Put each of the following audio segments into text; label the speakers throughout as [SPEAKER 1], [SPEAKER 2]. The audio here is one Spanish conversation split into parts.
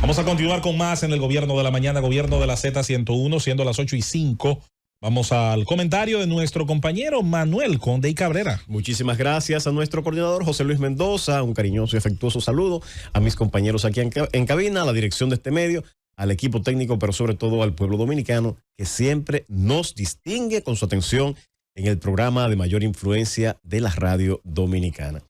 [SPEAKER 1] Vamos a continuar con más en el Gobierno de la Mañana, Gobierno de la Z101, siendo las 8:05. Vamos al comentario de nuestro compañero Manuel Conde y Cabrera.
[SPEAKER 2] Muchísimas gracias a nuestro coordinador José Luis Mendoza, un cariñoso y afectuoso saludo a mis compañeros aquí en cabina, a la dirección de este medio, al equipo técnico, pero sobre todo al pueblo dominicano que siempre nos distingue con su atención en el programa de mayor influencia de la radio dominicana.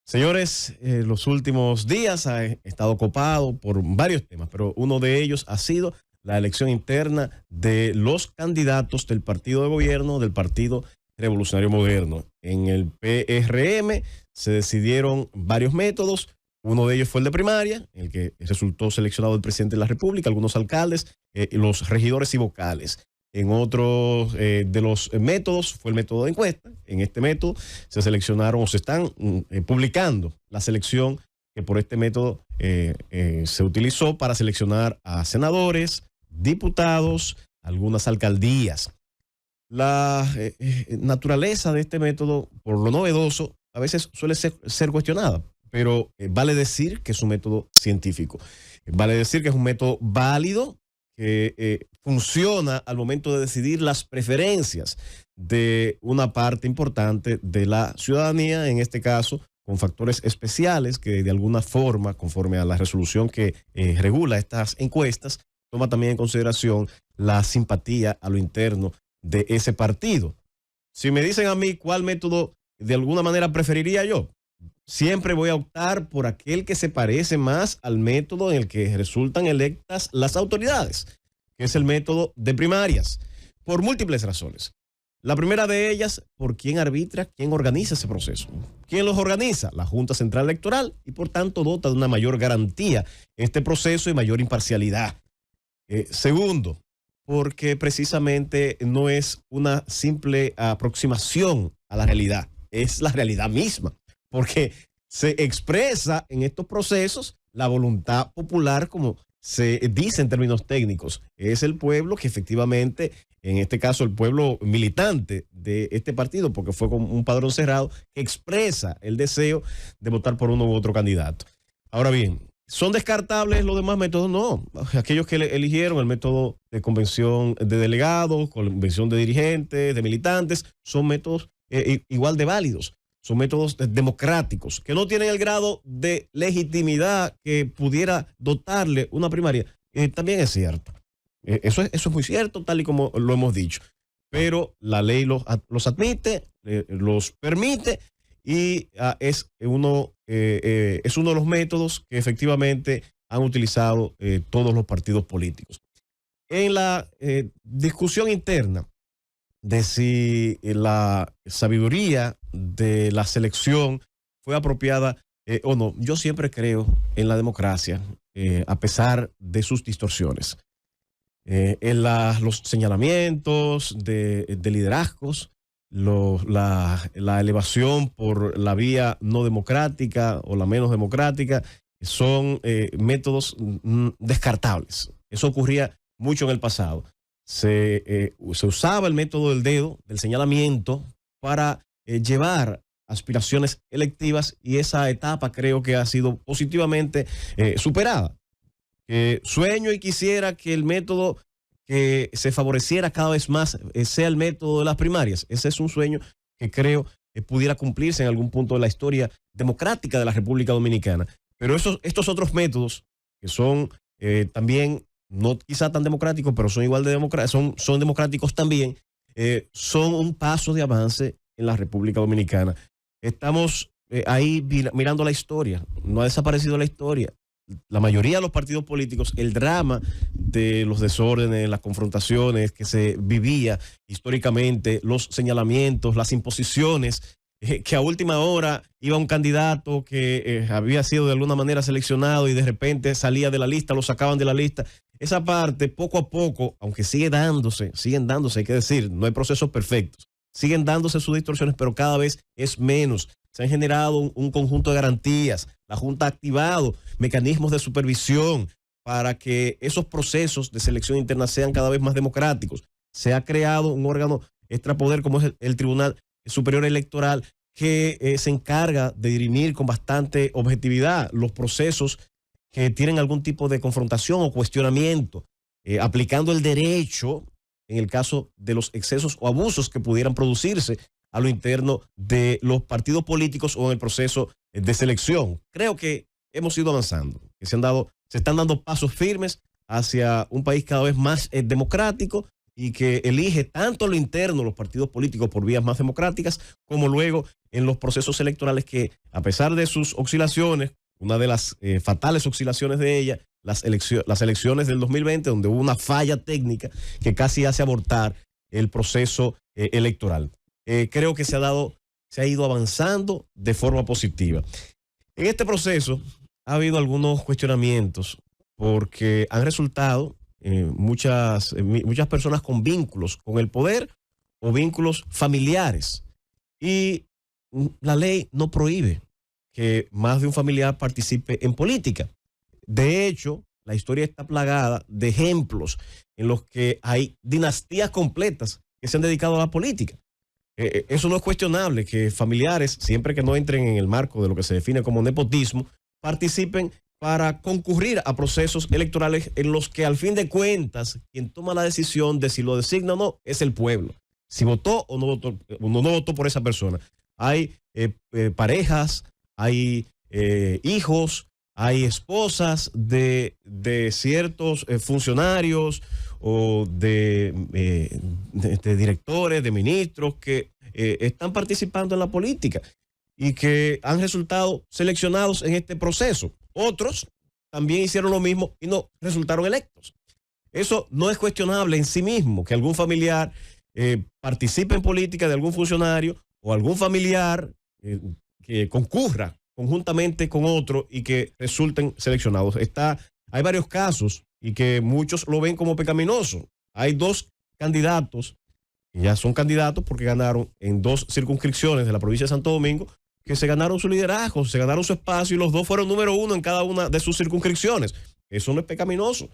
[SPEAKER 2] Señores, los últimos días ha estado copado por varios temas, pero uno de ellos ha sido la elección interna de los candidatos del partido de gobierno, del Partido Revolucionario Moderno. En el PRM se decidieron varios métodos. Uno de ellos fue el de primaria, en el que resultó seleccionado el presidente de la República, algunos alcaldes, los regidores y vocales. En otro de los métodos fue el método de encuesta. En este método se seleccionaron o se están publicando la selección que por este método se utilizó para seleccionar a senadores, diputados, algunas alcaldías. La naturaleza de este método, por lo novedoso, a veces suele ser cuestionada, pero vale decir que es un método científico. Vale decir que es un método válido, que funciona al momento de decidir las preferencias de una parte importante de la ciudadanía, en este caso, con factores especiales que de alguna forma, conforme a la resolución que regula estas encuestas, toma también en consideración la simpatía a lo interno de ese partido. Si me dicen a mí cuál método de alguna manera preferiría yo, siempre voy a optar por aquel que se parece más al método en el que resultan electas las autoridades, que es el método de primarias, por múltiples razones. La primera de ellas, por quién arbitra, quién organiza ese proceso. ¿Quién los organiza? La Junta Central Electoral, y por tanto dota de una mayor garantía en este proceso y mayor imparcialidad. Segundo, porque precisamente no es una simple aproximación a la realidad, es la realidad misma, porque se expresa en estos procesos la voluntad popular, como se dice en términos técnicos. Es el pueblo que efectivamente, en este caso el pueblo militante de este partido, porque fue con un padrón cerrado, que expresa el deseo de votar por uno u otro candidato. Ahora bien, ¿son descartables los demás métodos? No. Aquellos que eligieron el método de convención de delegados, convención de dirigentes, de militantes, son métodos igual de válidos. Son métodos democráticos, que no tienen el grado de legitimidad que pudiera dotarle una primaria. También es cierto. Eso es muy cierto, tal y como lo hemos dicho. Pero la ley los admite, los permite, y es uno de los métodos que efectivamente han utilizado todos los partidos políticos. En la discusión interna de si la sabiduría de la selección fue apropiada o no, yo siempre creo en la democracia, a pesar de sus distorsiones. En los señalamientos de liderazgos, la elevación por la vía no democrática o la menos democrática, son métodos descartables. Eso ocurría mucho en el pasado. Se usaba el método del dedo, del señalamiento, para llevar aspiraciones electivas, y esa etapa creo que ha sido positivamente superada. Sueño y quisiera que el método que se favoreciera cada vez más sea el método de las primarias. Ese es un sueño que creo pudiera cumplirse en algún punto de la historia democrática de la República Dominicana. Pero estos otros métodos, que son también no quizá tan democráticos, pero son igual de son democráticos también, son un paso de avance en la República Dominicana. Estamos ahí mirando la historia, no ha desaparecido la historia. La mayoría de los partidos políticos, el drama de los desórdenes, las confrontaciones que se vivía históricamente, los señalamientos, las imposiciones, que a última hora iba un candidato que había sido de alguna manera seleccionado y de repente salía de la lista, lo sacaban de la lista. Esa parte, poco a poco, aunque siguen dándose, hay que decir, no hay procesos perfectos, siguen dándose sus distorsiones, pero cada vez es menos. Se han generado un conjunto de garantías. La Junta ha activado mecanismos de supervisión para que esos procesos de selección interna sean cada vez más democráticos. Se ha creado un órgano extrapoder como es el Tribunal Superior Electoral, que se encarga de dirimir con bastante objetividad los procesos que tienen algún tipo de confrontación o cuestionamiento, aplicando el derecho en el caso de los excesos o abusos que pudieran producirse a lo interno de los partidos políticos o en el proceso de selección. Creo que hemos ido avanzando, que se están dando pasos firmes hacia un país cada vez más democrático y que elige tanto lo interno los partidos políticos por vías más democráticas, como luego en los procesos electorales que, a pesar de sus oscilaciones, una de las fatales oscilaciones de ellas, las elecciones del 2020, donde hubo una falla técnica que casi hace abortar el proceso electoral. Creo que se ha ido avanzando de forma positiva. En este proceso ha habido algunos cuestionamientos porque han resultado muchas personas con vínculos con el poder o vínculos familiares. Y la ley no prohíbe que más de un familiar participe en política. De hecho, la historia está plagada de ejemplos en los que hay dinastías completas que se han dedicado a la política. Eso no es cuestionable, que familiares, siempre que no entren en el marco de lo que se define como nepotismo, participen para concurrir a procesos electorales en los que, al fin de cuentas, quien toma la decisión de si lo designa o no es el pueblo. Si votó o no votó por esa persona. Hay parejas, hay hijos, hay esposas de ciertos funcionarios o de directores, de ministros que están participando en la política y que han resultado seleccionados en este proceso. Otros también hicieron lo mismo y no resultaron electos. Eso no es cuestionable en sí mismo, que algún familiar participe en política de algún funcionario o algún familiar que concurra conjuntamente con otro y que resulten seleccionados. Hay varios casos y que muchos lo ven como pecaminoso. Hay dos candidatos, que ya son candidatos porque ganaron en 2 circunscripciones de la provincia de Santo Domingo, que se ganaron su liderazgo, se ganaron su espacio y los dos fueron número 1 en cada una de sus circunscripciones. Eso no es pecaminoso.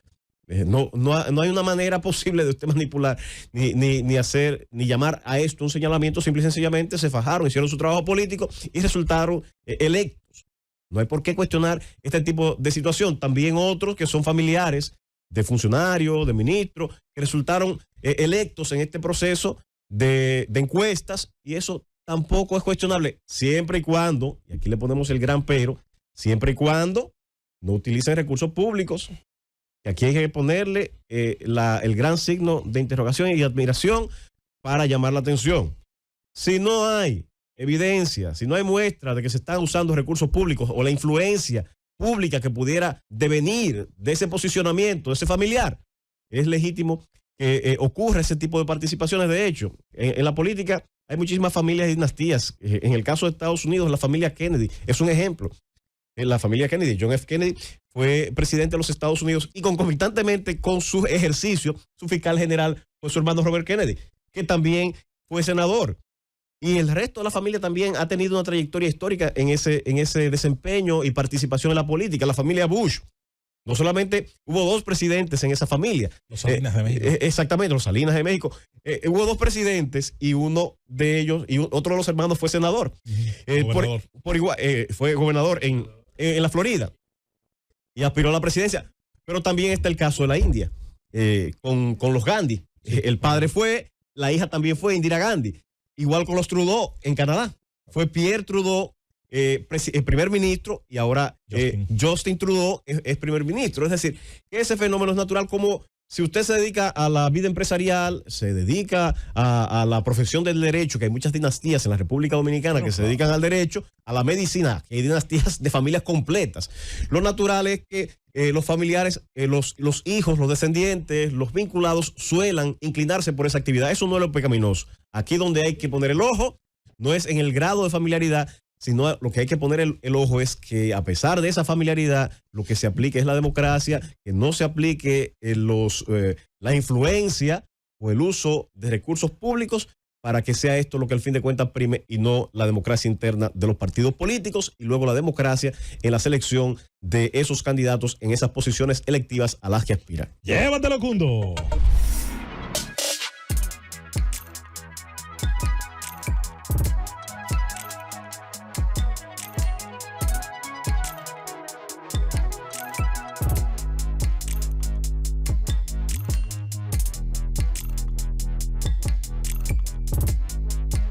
[SPEAKER 2] No hay una manera posible de usted manipular ni llamar a esto un señalamiento. Simple y sencillamente se fajaron, hicieron su trabajo político y resultaron electos. No hay por qué cuestionar este tipo de situación. También otros que son familiares de funcionarios, de ministros, que resultaron electos en este proceso de encuestas, y eso tampoco es cuestionable, siempre y cuando, y aquí le ponemos el gran pero, siempre y cuando no utilicen recursos públicos. Que aquí hay que ponerle el gran signo de interrogación y admiración para llamar la atención. Si no hay evidencia, si no hay muestra de que se están usando recursos públicos o la influencia pública que pudiera devenir de ese posicionamiento, de ese familiar, es legítimo que ocurra ese tipo de participaciones. De hecho, en la política hay muchísimas familias y dinastías. En el caso de Estados Unidos, la familia Kennedy es un ejemplo. En la familia Kennedy, John F. Kennedy fue presidente de los Estados Unidos y concomitantemente con su ejercicio, su fiscal general fue su hermano Robert Kennedy, que también fue senador. Y el resto de la familia también ha tenido una trayectoria histórica en ese desempeño y participación en la política. La familia Bush, no solamente hubo 2 presidentes en esa familia.
[SPEAKER 1] Los Salinas de México.
[SPEAKER 2] Exactamente, los Salinas de México. Hubo 2 presidentes y uno de ellos, y otro de los hermanos fue senador. Por igual, fue gobernador en la Florida y aspiró a la presidencia. Pero también está el caso de la India, con los Gandhi. El padre fue, la hija también fue Indira Gandhi. Igual con los Trudeau en Canadá. Fue Pierre Trudeau, primer ministro, y ahora Justin Trudeau es primer ministro. Es decir, que ese fenómeno es natural, como si usted se dedica a la vida empresarial, se dedica a la profesión del derecho, que hay muchas dinastías en la República Dominicana que se dedican al derecho, a la medicina, que hay dinastías de familias completas. Lo natural es que los familiares, los hijos, los descendientes, los vinculados suelan inclinarse por esa actividad. Eso no es lo pecaminoso. Aquí donde hay que poner el ojo no es en el grado de familiaridad, sino lo que hay que poner el ojo es que, a pesar de esa familiaridad, lo que se aplique es la democracia, que no se aplique la influencia o el uso de recursos públicos para que sea esto lo que al fin de cuentas prime y no la democracia interna de los partidos políticos y luego la democracia en la selección de esos candidatos en esas posiciones electivas a las que aspiran.
[SPEAKER 1] Llévatelo, Cundo.